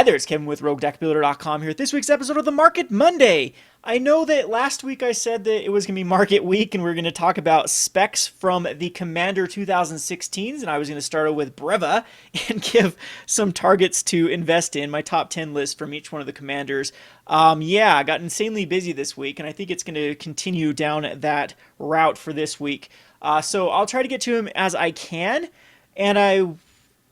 Hi there, it's Kevin with RogueDeckBuilder.com here with this week's episode of the Market Monday. I know that last week I said that it was going to be Market Week and we are going to talk about specs from the Commander 2016s, and I was going to start with Breva and give some targets to invest in, my top 10 list from each one of the Commanders. Yeah, I got insanely busy this week, and I think it's going to continue down that route for this week. So I'll try to get to him as I can, and I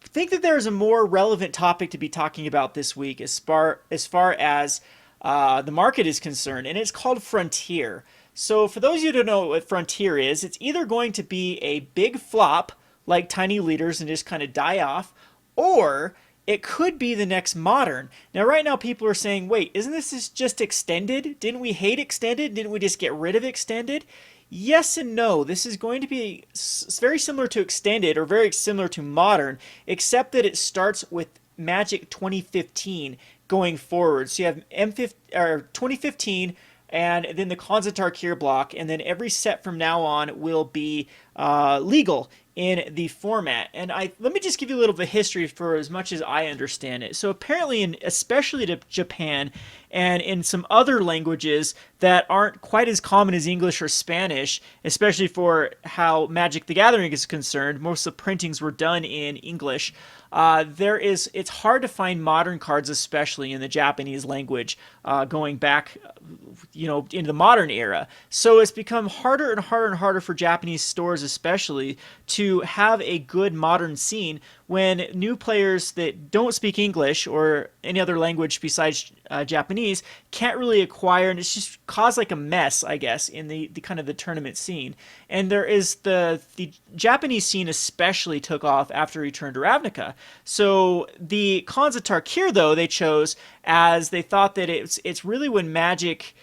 think that there's a more relevant topic to be talking about this week as the market is concerned, and it's called Frontier. So for those of you who don't know what Frontier is, it's either going to be a big flop like Tiny Leaders and just kind of die off, or it could be the next Modern. Now, right now, people are saying, wait, isn't this just Extended? Didn't we hate Extended? Didn't we just get rid of Extended? Yes and no. This is going to be very similar to Extended, or very similar to Modern, except that it starts with Magic 2015 going forward. So you have 2015, and then the Konzatar Kier block, and then every set from now on will be legal in the format. And let me just give you a little bit of history for as much as I understand it. So apparently, especially to Japan and in some other languages that aren't quite as common as English or Spanish, especially for how Magic the Gathering is concerned, most of the printings were done in English. It's hard to find modern cards, especially in the Japanese language, going back, into the modern era. So it's become harder and harder and harder for Japanese stores, especially, to have a good modern scene when new players that don't speak English or any other language besides Japanese can't really acquire, and it's just caused like a mess, I guess, in the kind of the tournament scene. And there is the Japanese scene especially took off after Return to Ravnica. So the Konzatar Kier, though, they chose as they thought that it's really when Magic,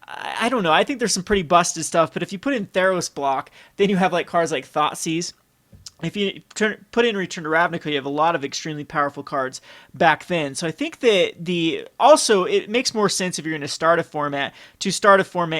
I don't know, I think there's some pretty busted stuff, but if you put in Theros block, then you have like cards like Thoughtseize. If you put in Return to Ravnica, you have a lot of extremely powerful cards back then. So I think that also it makes more sense if you're going to start a format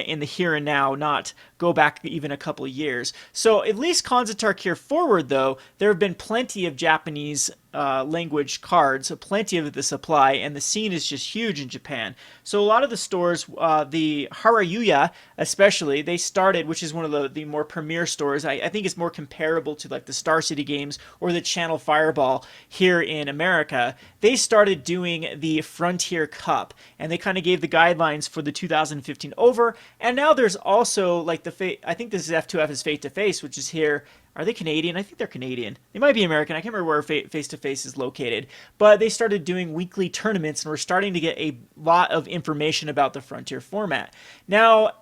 in the here and now, not go back even a couple of years. So at least Konzatar Kier forward, though, there have been plenty of Japanese language cards, plenty of the supply, and the scene is just huge in Japan. So a lot of the stores, the Harayuya especially, they started, which is one of the more premier stores. I think it's more comparable to like the Star City Games or the Channel Fireball here in America. They started doing the Frontier Cup, and they kind of gave the guidelines for the 2015 over. And now there's also like I think this is F2F is Face to Face, which is here. Are they Canadian? I think they're Canadian. They might be American. I can't remember where Face to Face is located. But they started doing weekly tournaments, and we're starting to get a lot of information about the Frontier format. Now,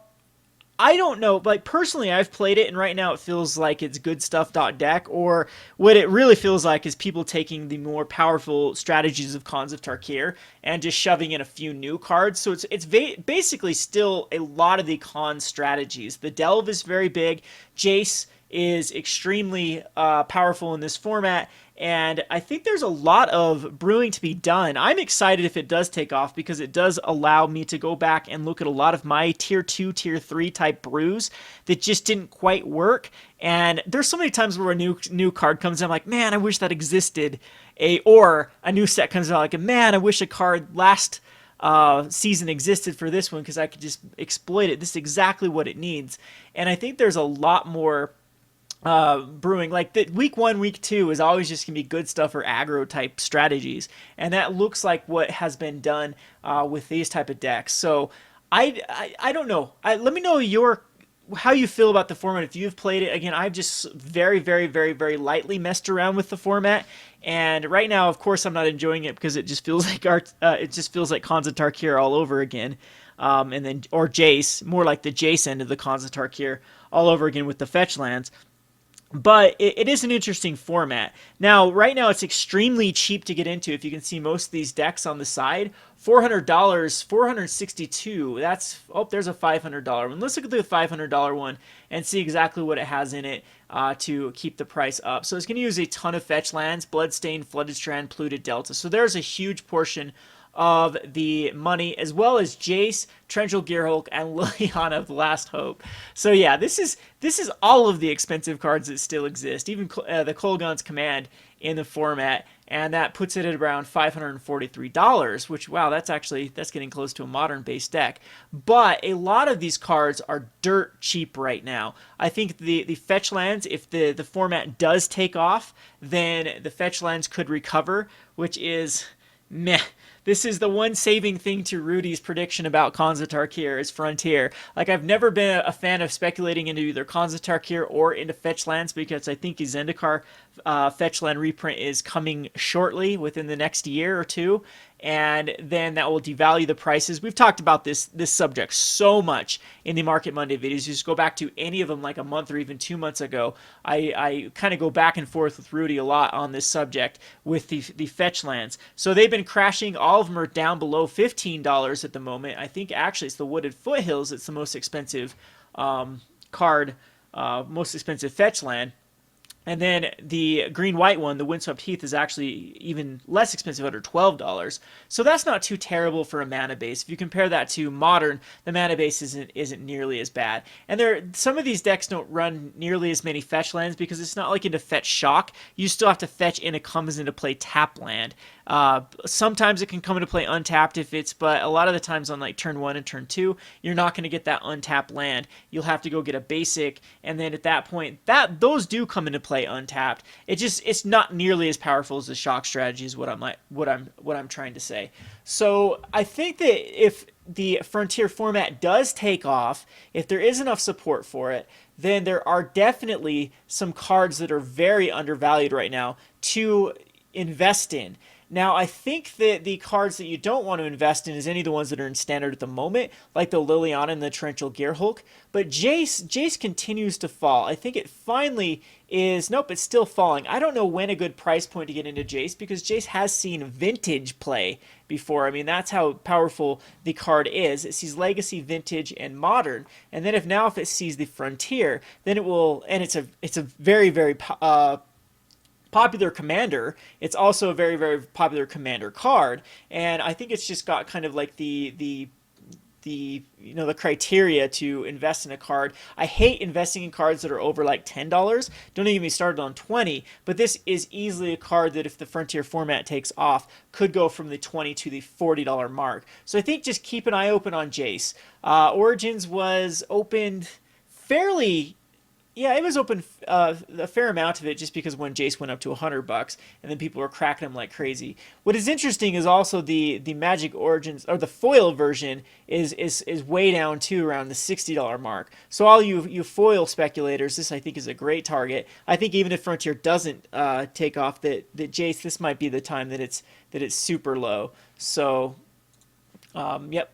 I don't know, like personally, I've played it, and right now it feels like it's good stuff.deck, or what it really feels like is people taking the more powerful strategies of Khans of Tarkir and just shoving in a few new cards. So it's basically still a lot of the Khan strategies. The Delve is very big. Jace is extremely powerful in this format, and I think there's a lot of brewing to be done. I'm excited if it does take off, because it does allow me to go back and look at a lot of my tier 2, tier 3 type brews that just didn't quite work. And there's so many times where a new card comes in, I'm like, man, I wish that existed. Or a new set comes out, like, man, I wish a card last season existed for this one, because I could just exploit it. This is exactly what it needs. And I think there's a lot more brewing. Like the week 1, week 2 is always just gonna be good stuff or aggro type strategies, and that looks like what has been done with these type of decks. So I don't know. Let me know how you feel about the format if you've played it. Again, I've just very, very, very, very lightly messed around with the format, and right now, of course, I'm not enjoying it because it just feels like Khans of Tarkir all over again. Or Jace, more like the Jace end of the Khans of Tarkir all over again with the fetch lands. But it is an interesting format. Now, right now, it's extremely cheap to get into. If you can see most of these decks on the side, $400, $462. There's a $500 one. Let's look at the $500 one and see exactly what it has in it to keep the price up. So it's going to use a ton of fetch lands: Bloodstained, Flooded Strand, Polluted Delta. So there's a huge portion of the money, as well as Jace, Trenchel Gearhulk, and Liliana of the Last Hope. So yeah, this is all of the expensive cards that still exist. Even the Kolaghan's Command in the format, and that puts it at around $543, which, wow, that's getting close to a modern base deck. But a lot of these cards are dirt cheap right now. I think the fetch lands, if the format does take off, then the fetch lands could recover, which is meh. This is the one saving thing to Rudy's prediction about Khans of Tarkir is Frontier. Like, I've never been a fan of speculating into either Khans of Tarkir or into fetch lands, because I think the Zendikar fetch land reprint is coming shortly within the next year or two, and then that will devalue the prices. We've talked about this subject so much in the Market Monday videos. You just go back to any of them like a month or even 2 months ago. I kind of go back and forth with Rudy a lot on this subject with the fetch lands. So they've been crashing. All of them are down below $15 at the moment. I think actually it's the Wooded Foothills. It's the most expensive card, most expensive fetch land. And then the green-white one, the Windswept Heath, is actually even less expensive, under $12. So that's not too terrible for a mana base. If you compare that to Modern, the mana base isn't nearly as bad. And some of these decks don't run nearly as many fetch lands because it's not like into Fetch Shock. You still have to fetch in, it comes into play tap land. Sometimes it can come into play untapped but a lot of the times on like turn 1 and turn 2, you're not going to get that untapped land. You'll have to go get a basic, and then at that point, those do come into play untapped. It's not nearly as powerful as the shock strategy is what I'm trying to say. So I think that if the Frontier format does take off, if there is enough support for it, then there are definitely some cards that are very undervalued right now to invest in. Now, I think that the cards that you don't want to invest in is any of the ones that are in standard at the moment, like the Liliana and the Torrential Gearhulk. But Jace continues to fall. I think it finally is... Nope, it's still falling. I don't know when a good price point to get into Jace, because Jace has seen vintage play before. I mean, that's how powerful the card is. It sees Legacy, Vintage, and Modern. And then if it sees the Frontier, then it will... And it's a very, very... popular commander. It's also a very, very popular commander card, and I think it's just got kind of like the criteria to invest in a card. I hate investing in cards that are over like $10. Don't even get me started on 20, but this is easily a card that if the Frontier format takes off could go from the $20 to the $40 mark. So I think just keep an eye open on Jace. Origins was opened fairly... Yeah, it was open a fair amount of it, just because when Jace went up to $100, and then people were cracking him like crazy. What is interesting is also the Magic Origins, or the foil version, is way down too, around the $60 mark. So all you foil speculators, this I think is a great target. I think even if Frontier doesn't take off, that Jace, this might be the time that it's super low. So, yep.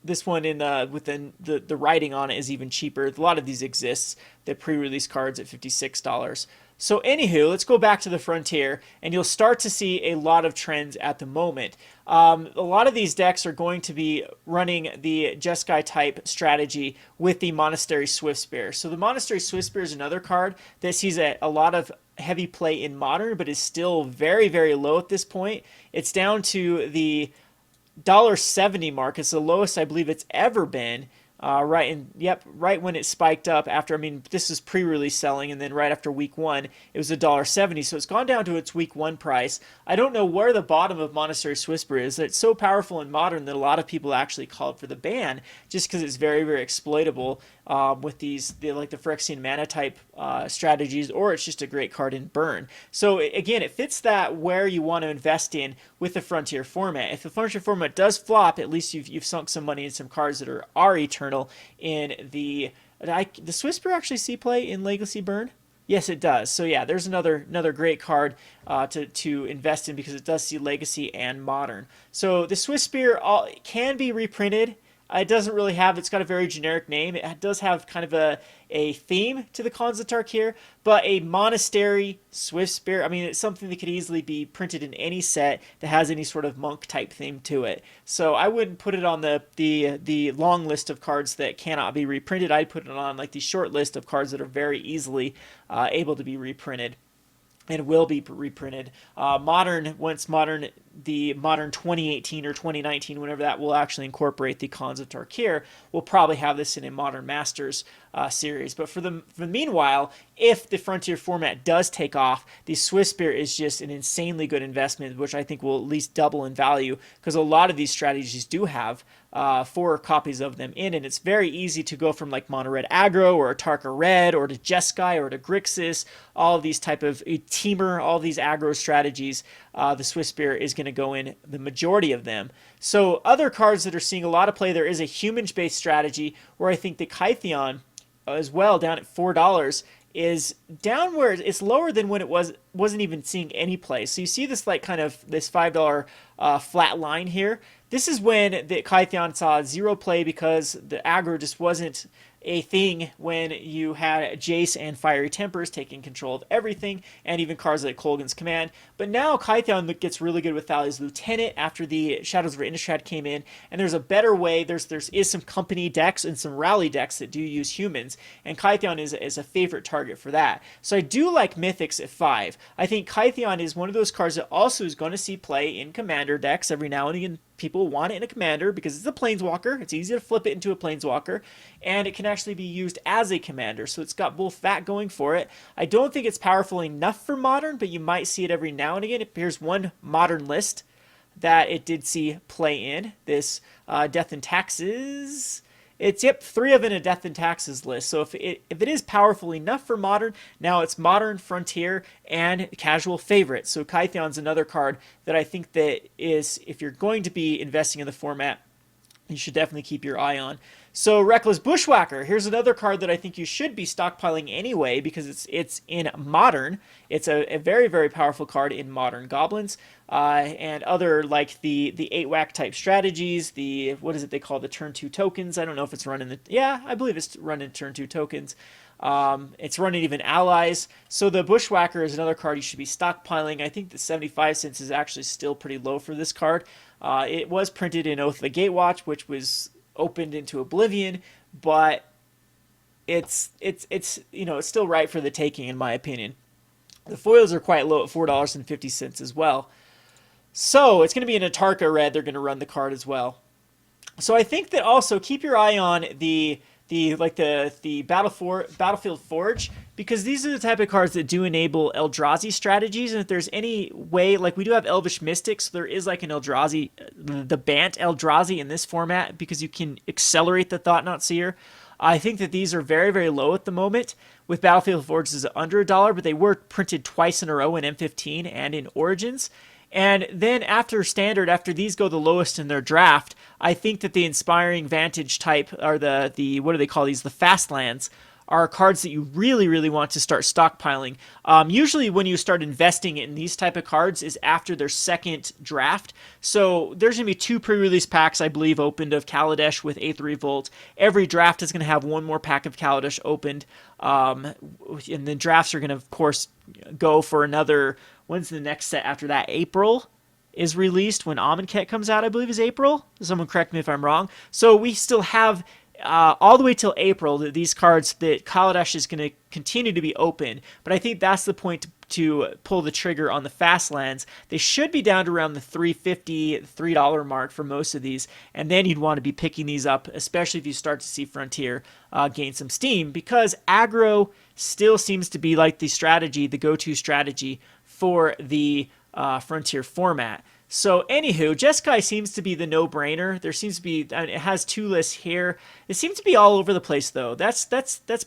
This one within the writing on it is even cheaper. A lot of these exists, the pre-release cards at $56. So anywho, let's go back to the Frontier, and you'll start to see a lot of trends at the moment. A lot of these decks are going to be running the Jeskai type strategy with the Monastery Swiftspear. So the Monastery Swiftspear is another card that sees a lot of heavy play in Modern, but is still very, very low at this point. It's down to the $1.70 mark. Is the lowest I believe it's ever been. Right when it spiked up after, I mean, this is pre-release selling, and then right after week 1, it was $1.70, so it's gone down to its week 1 price. I don't know where the bottom of Monastery Swiftspear is. It's so powerful in Modern that a lot of people actually called for the ban, just because it's very, very exploitable with like the Phyrexian mana type strategies, or it's just a great card in Burn. So again, it fits that where you want to invest in with the Frontier format. If the Frontier format does flop, at least you've sunk some money in some cards that are eternal. In the Swiftspear actually see play in Legacy Burn? Yes, it does. So yeah, there's another great card to invest in, because it does see Legacy and Modern. So the Swiftspear can be reprinted. It doesn't really have, it's got a very generic name. It does have kind of a theme to the Khans of Tarkir, but a Monastery Swiftspear, I mean, it's something that could easily be printed in any set that has any sort of monk type theme to it. So I wouldn't put it on the long list of cards that cannot be reprinted. I'd put it on like the short list of cards that are very easily able to be reprinted and will be reprinted. Once Modern the modern 2018 or 2019, whenever that will actually incorporate the Khans of Tarkir, we'll probably have this in a Modern Masters series. But for the meanwhile, if the Frontier format does take off, the Swiss Spear is just an insanely good investment, which I think will at least double in value, because a lot of these strategies do have 4 copies of them in, and it's very easy to go from like Mono Red Aggro or a Tarka Red or to Jeskai or to Grixis, all of these type of Teamer, all these aggro strategies. The Swiss Spear is going to go in the majority of them. So other cards that are seeing a lot of play, there is a humans-based strategy where I think the Kytheon as well, down at $4, is down where it's lower than when it wasn't even seeing any play. So you see this like kind of this $5 flat line here. This is when the Kytheon saw 0 play because the aggro just wasn't a thing when you had Jace and Fiery Tempers taking control of everything, and even cards like Kolgan's Command. But now Kytheon gets really good with Thalia's Lieutenant after the Shadows of Innistrad came in, and there's a better way. There is some company decks and some rally decks that do use humans, and Kytheon is a favorite target for that. So I do like Mythics at 5. I think Kytheon is one of those cards that also is going to see play in Commander decks every now and again. People want it in a Commander because it's a Planeswalker. It's easy to flip it into a Planeswalker, and it can actually be used as a Commander, so it's got both that going for it. I don't think it's powerful enough for Modern, but you might see it every now and again. Here's one Modern list that it did see play in. This Death and Taxes. It's, 3 of it in a Death and Taxes list. So if it is powerful enough for Modern, now it's Modern, Frontier, and Casual favorite. So Kytheon's another card that I think that is, if you're going to be investing in the format, you should definitely keep your eye on. So Reckless Bushwhacker, here's another card that I think you should be stockpiling anyway because it's in Modern. It's a very, very powerful card in Modern Goblins and other like the 8-whack type strategies, what is it they call the turn 2 tokens? I don't know if it's running I believe it's running turn 2 tokens. It's running even allies. So the Bushwhacker is another card you should be stockpiling. I think the 75 cents is actually still pretty low for this card. It was printed in Oath of the Gatewatch, which was opened into oblivion, but it's still right for the taking in my opinion. The foils are quite low at $4.50 as well. So it's going to be in a Tarka Red. They're going to run the card as well. So I think that also keep your eye on the Battlefield Forge, because these are the type of cards that do enable Eldrazi strategies, and if there's any way, like we do have Elvish Mystics, so there is like an Eldrazi, the Bant Eldrazi in this format, because you can accelerate the Thought-Knot Seer. I think that these are very, very low at the moment, with Battlefield Forge is under $1, but they were printed twice in a row in M15 and in Origins. And then after Standard, after these go the lowest in their draft, I think that the Inspiring Vantage type, or the what do they call these, the Fast Lands, are cards that you really, really want to start stockpiling. Usually when you start investing in these type of cards is after their second draft. So there's going to be 2 pre-release packs, I believe, opened of Kaladesh with Eighth Revolt. Every draft is going to have 1 more pack of Kaladesh opened. And the drafts are going to, of course, go for another... When's the next set after that? April is released when Amonkhet comes out, I believe, is April. Someone correct me if I'm wrong. So we still have all the way till April these cards that Kaladesh is going to continue to be open. But I think that's the point to pull the trigger on the fast lands. They should be down to around the $3.50, $3 mark for most of these. And then you'd want to be picking these up, especially if you start to see Frontier gain some steam, because aggro still seems to be like the strategy, the go-to strategy for the Frontier format. So anywho, Jeskai seems to be the no-brainer. There seems to be, I mean, it has 2 lists here. It seems to be all over the place though. That's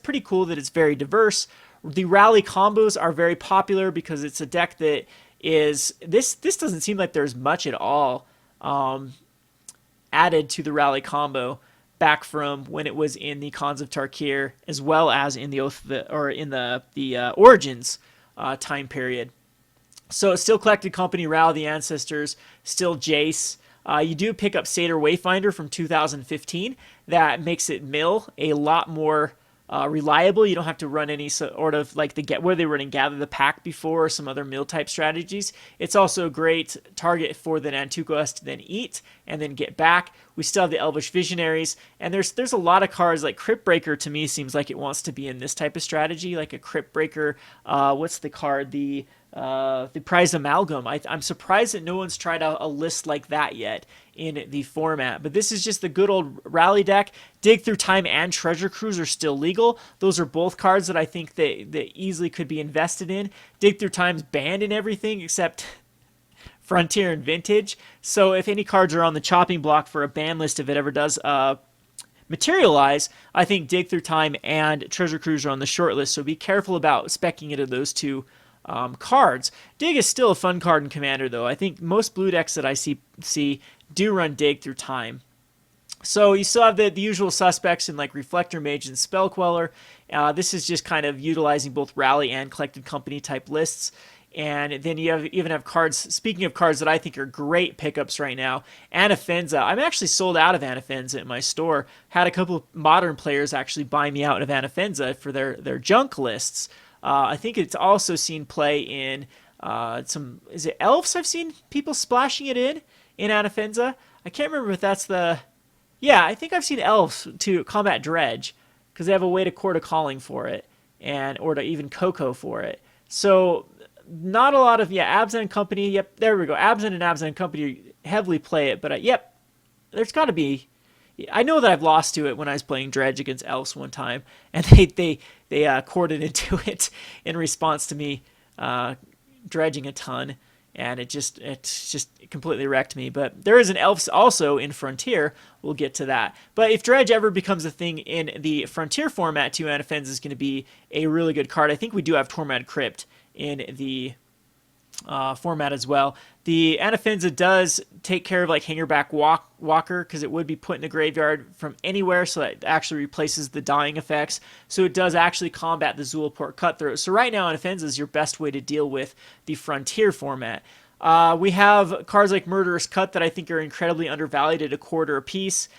pretty cool that it's very diverse. The rally combos are very popular because it's a deck that is, this doesn't seem like there's much at all added to the rally combo back from when it was in the Khans of Tarkir, as well as in the Origins time period. So it's still Collected Company, Rally the Ancestors, still Jace. You do pick up Satyr Wayfinder from 2015. That makes it mill a lot more reliable. You don't have to run any sort of like where they were running Gather the Pack before, or some other mill type strategies. It's also a great target for the Nantuko to then eat and then get back. We still have the Elvish Visionaries, and there's a lot of cards like Crypt Breaker. To me, seems like it wants to be in this type of strategy, like a Crypt Breaker. What's the card? The the prize amalgam. I'm surprised that no one's tried a list like that yet in the format. But this is just the good old rally deck. Dig Through Time and Treasure Cruise are still legal. Those are both cards that I think that easily could be invested in. Dig Through Time's banned in everything except Frontier and Vintage. So if any cards are on the chopping block for a ban list, if it ever does materialize, I think Dig Through Time and Treasure Cruise are on the short list. So be careful about speccing into those two cards. Dig is still a fun card in Commander, though. I think most blue decks that I see do run Dig Through Time. So you still have the usual suspects in like Reflector Mage and Spell Queller. This is just kind of utilizing both Rally and Collected Company type lists. And then you even have cards, speaking of cards that I think are great pickups right now, Anafenza. I'm actually sold out of Anafenza in my store. Had a couple of modern players actually buy me out of Anafenza for their junk lists. I think it's also seen play in is it Elves? I've seen people splashing it in Anafenza. I can't remember if that's yeah, I think I've seen Elves to combat Dredge because they have a way to Court of Calling for it or to even Coco for it. So not a lot of, Abzan and Company. Yep, there we go. Abzan and Abzan and Company heavily play it, but yep, there's got to be. I know that I've lost to it when I was playing Dredge against Elves one time, and they courted into it in response to me dredging a ton, and it just completely wrecked me. But there is an Elves also in Frontier. We'll get to that. But if Dredge ever becomes a thing in the Frontier format, too, Anafenza is going to be a really good card. I think we do have Tormod Crypt in the format as well. The Anafenza does take care of like Hangerback Walker because it would be put in the graveyard from anywhere, so that actually replaces the dying effects. So it does actually combat the Zulaport Cutthroat. So right now, Anafenza is your best way to deal with the Frontier format. We have cards like Murderous Cut that I think are incredibly undervalued at $0.25 a piece.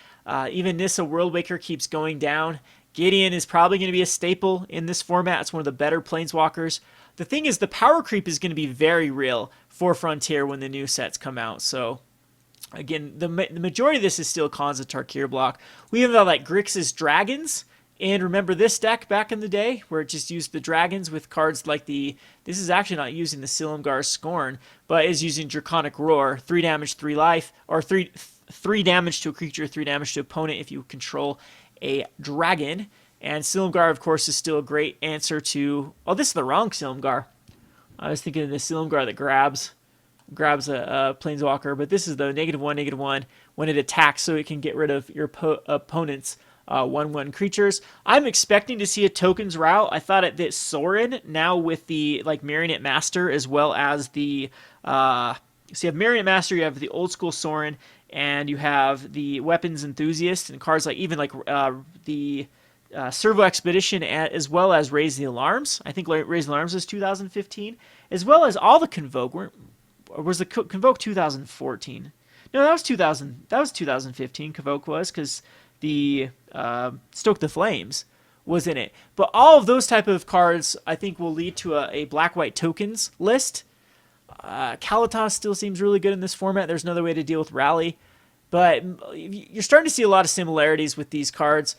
Even Nissa Worldwaker keeps going down. Gideon is probably going to be a staple in this format. It's one of the better Planeswalkers. The thing is, the power creep is going to be very real for Frontier when the new sets come out. So, again, the majority of this is still Khans Tarkir block. We have like Grixis Dragons. And remember this deck back in the day where it just used the dragons with cards like this is actually not using the Silumgar Scorn, but is using Draconic Roar, 3 damage, 3 life, or 3 damage to a creature, 3 damage to opponent if you control a dragon. And Silumgar, of course, is still a great answer to... Oh, this is the wrong Silumgar. I was thinking of the Silumgar that grabs a Planeswalker, but this is the -1/-1 when it attacks, so it can get rid of your opponent's 1/1 creatures. I'm expecting to see a tokens route. I thought that Sorin, now with the like Marionette Master, as well as the... so you have Marionette Master, you have the old school Sorin, and you have the Weapons Enthusiast, and cards like even like the... Servo Expedition, as well as Raise the Alarms. I think Raise the Alarms is 2015, as well as all the Convoke. Or was the Convoke 2014? No, that was 2000. That was 2015. Convoke was because the Stoke the Flames was in it. But all of those type of cards, I think, will lead to a black-white tokens list. Kalatas still seems really good in this format. There's another way to deal with Rally, but you're starting to see a lot of similarities with these cards.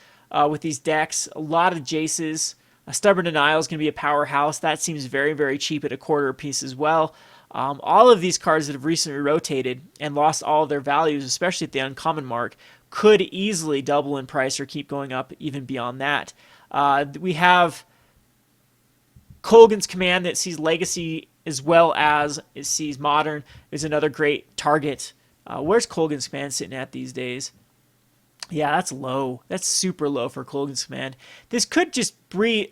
With these decks, a lot of Jaces. Stubborn Denial is going to be a powerhouse. That seems very, very cheap at $0.25 a piece as well. All of these cards that have recently rotated and lost all of their values, especially at the uncommon mark, could easily double in price or keep going up even beyond that. We have Kolgan's Command that sees Legacy as well as it sees Modern is another great target. Where's Kolgan's Command sitting at these days? Yeah, that's low. That's super low for Kolgan's Command. This could just breathe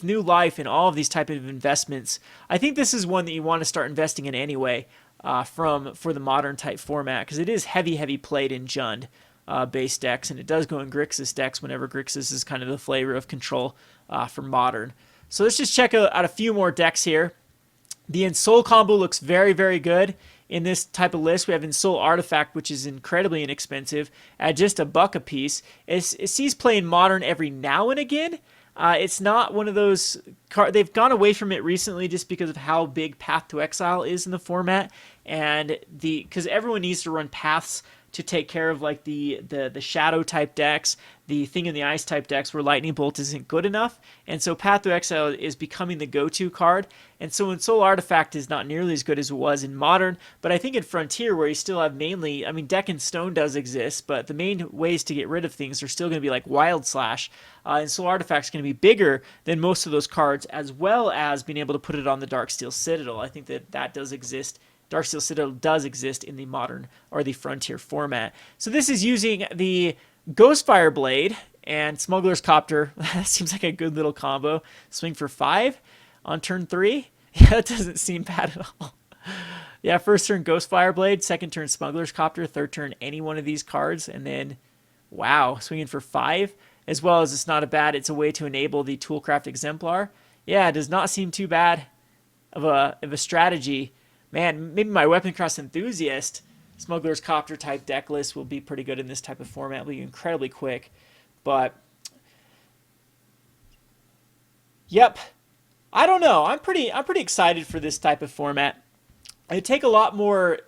new life in all of these type of investments. I think this is one that you want to start investing in anyway for the modern type format because it is heavy played in Jund base decks, and it does go in Grixis decks whenever Grixis is kind of the flavor of control for modern. So let's just check out a few more decks here. The Ensoul combo looks very, very good. In this type of list, we have Ensoul Artifact, which is incredibly inexpensive, at just $1 a piece. It sees play in Modern every now and again. It's not one of those cards. They've gone away from it recently just because of how big Path to Exile is in the format, and because everyone needs to run paths to take care of like the shadow type decks, the Thing in the Ice type decks where Lightning Bolt isn't good enough. And so Path to Exile is becoming the go-to card. And so in Soul Artifact is not nearly as good as it was in Modern, but I think in Frontier, where you still have mainly, I mean, Deck and Stone does exist, but the main ways to get rid of things are still going to be like Wild Slash. And Soul Artifact's going to be bigger than most of those cards, as well as being able to put it on the Darksteel Citadel. I think that does exist. Darksteel Citadel does exist in the Modern or the Frontier format. So this is using the Ghostfire Blade and Smuggler's Copter. That seems like a good little combo. Swing for 5 on turn 3. Yeah, that doesn't seem bad at all. Yeah, first turn Ghostfire Blade, second turn Smuggler's Copter, third turn any one of these cards, and then, wow, swinging for 5. As well as it's a way to enable the Toolcraft Exemplar. Yeah, it does not seem too bad of a strategy. Man, maybe my Weapon Cross Enthusiast Smuggler's Copter type deck list will be pretty good in this type of format. It'll be incredibly quick. But, yep. I don't know. I'm pretty excited for this type of format. It'd take a lot more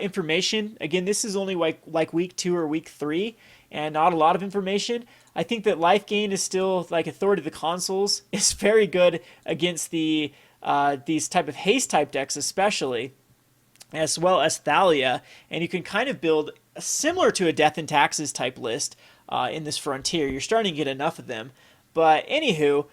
information. Again, this is only like week 2 or week 3, and not a lot of information. I think that Life Gain is still, like, Authority of the Consoles is very good against these type of haste type decks, especially, as well as Thalia, and you can kind of build similar to a Death and Taxes type list in this Frontier. You're starting to get enough of them. But anywho,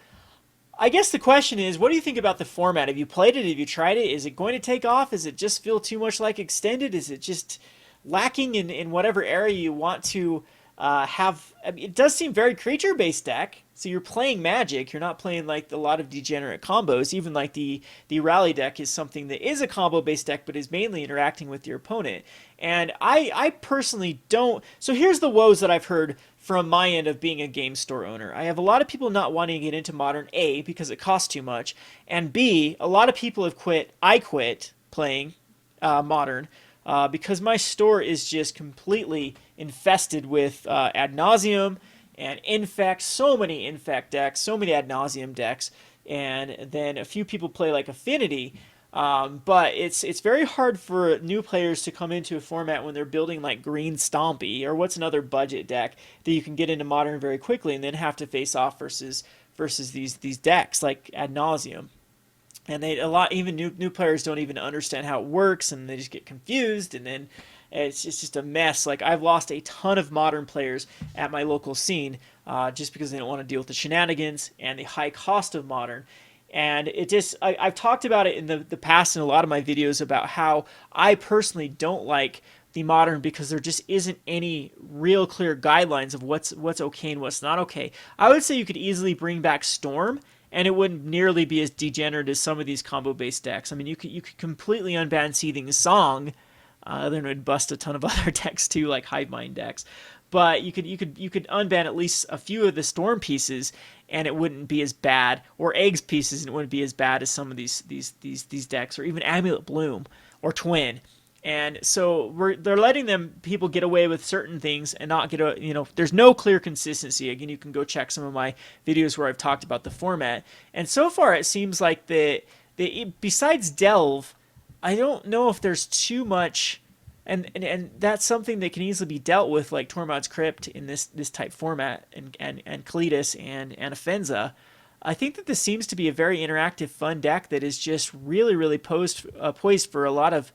I guess the question is, what do you think about the format? Have you played it? Have you tried it? Is it going to take off? Does it just feel too much like Extended? Is it just lacking in whatever area you want to have? I mean, it does seem very creature-based deck. So you're playing Magic. You're not playing like a lot of degenerate combos. Even like the Rally deck is something that is a combo-based deck, but is mainly interacting with your opponent. And I personally don't. So here's the woes that I've heard from my end of being a game store owner. I have a lot of people not wanting to get into Modern, A, because it costs too much, and B, a lot of people have quit. I quit playing Modern because my store is just completely infested with Ad Nauseam and Infect, so many Infect decks, so many Ad Nauseam decks, and then a few people play like Affinity, but it's very hard for new players to come into a format when they're building like Green Stompy, or what's another budget deck that you can get into Modern very quickly and then have to face off versus these decks like Ad Nauseam. And even new players don't even understand how it works, and they just get confused, and then it's just a mess. Like, I've lost a ton of Modern players at my local scene just because they don't want to deal with the shenanigans and the high cost of Modern. And I've talked about it in the past in a lot of my videos about how I personally don't like the Modern because there just isn't any real clear guidelines of what's okay and what's not okay. I would say you could easily bring back Storm, and it wouldn't nearly be as degenerate as some of these combo-based decks. I mean, you could completely unban Seething Song, then it would bust a ton of other decks too, like Hive Mind decks. But you could unban at least a few of the Storm pieces, and it wouldn't be as bad, or Eggs pieces, and it wouldn't be as bad as some of these decks, or even Amulet Bloom or Twin. And so they're letting people get away with certain things and not there's no clear consistency. Again, you can go check some of my videos where I've talked about the format. And so far it seems like besides Delve, I don't know if there's too much, and that's something that can easily be dealt with, like Tormod's Crypt in this type format, and Cletus and Afenza. I think that this seems to be a very interactive, fun deck that is just really, really poised for a lot of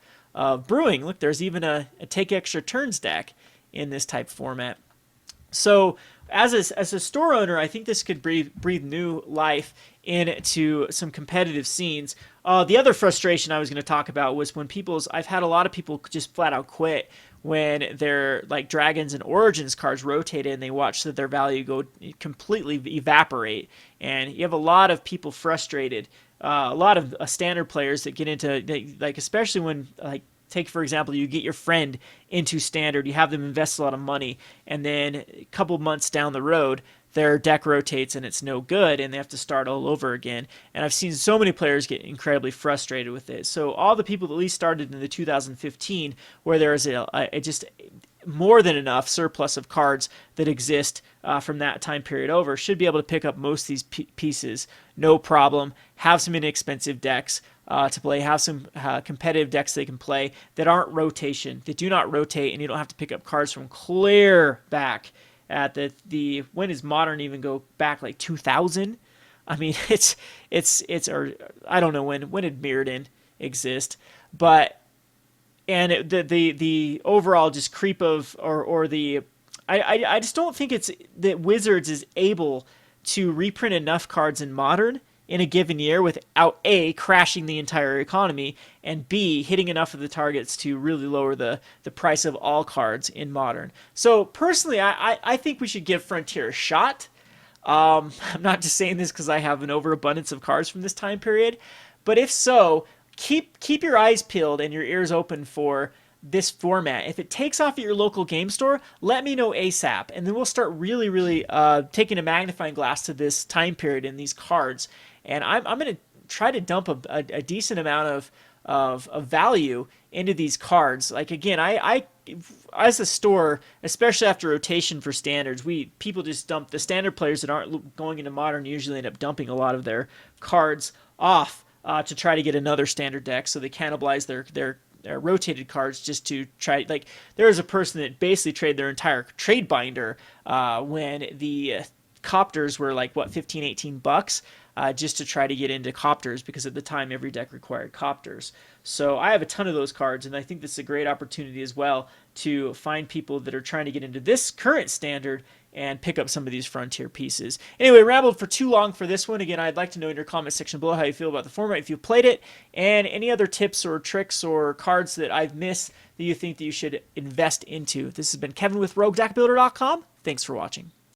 brewing. Look, there's even a take extra turns deck in this type format. So as a store owner, I think this could breathe new life into some competitive scenes. The other frustration I was going to talk about was when I've had a lot of people just flat out quit when their like Dragons and Origins cards rotate and they watch their value go completely evaporate. And you have a lot of people frustrated. A lot of standard players that get into, like, especially when, like, take for example, you get your friend into standard, you have them invest a lot of money, and then a couple months down the road, their deck rotates and it's no good, and they have to start all over again. And I've seen so many players get incredibly frustrated with it. So all the people that at least started in the 2015, where there is just more than enough surplus of cards that exist from that time period over, should be able to pick up most of these pieces, no problem, have some inexpensive decks, to play, have some competitive decks they can play that aren't rotation, that do not rotate, and you don't have to pick up cards from clear back at the when does Modern even go back, like 2000? I mean, it's or I don't know when did Mirrodin exist, but the overall just creep of or the I just don't think it's that Wizards is able to reprint enough cards in Modern in a given year without A, crashing the entire economy, and B, hitting enough of the targets to really lower the price of all cards in Modern. So personally, I think we should give Frontier a shot. I'm not just saying this because I have an overabundance of cards from this time period, but if so, keep your eyes peeled and your ears open for this format. If it takes off at your local game store, let me know ASAP, and then we'll start really taking a magnifying glass to this time period and these cards. And I'm going to try to dump a decent amount of value into these cards. Like again, I as a store, especially after rotation for standards, people just dump the standard players that aren't going into Modern usually end up dumping a lot of their cards off to try to get another standard deck, so they cannibalize their rotated cards just to try. Like there was a person that basically traded their entire trade binder when the copters were like what, 15-18 bucks, just to try to get into copters, because at the time every deck required copters. So I have a ton of those cards, and I think this is a great opportunity as well to find people that are trying to get into this current standard and pick up some of these Frontier pieces. Anyway, rambled for too long for this one. Again, I'd like to know in your comment section below how you feel about the format, if you've played it, and any other tips or tricks or cards that I've missed that you think that you should invest into. This has been Kevin with RogueDeckBuilder.com. Thanks for watching.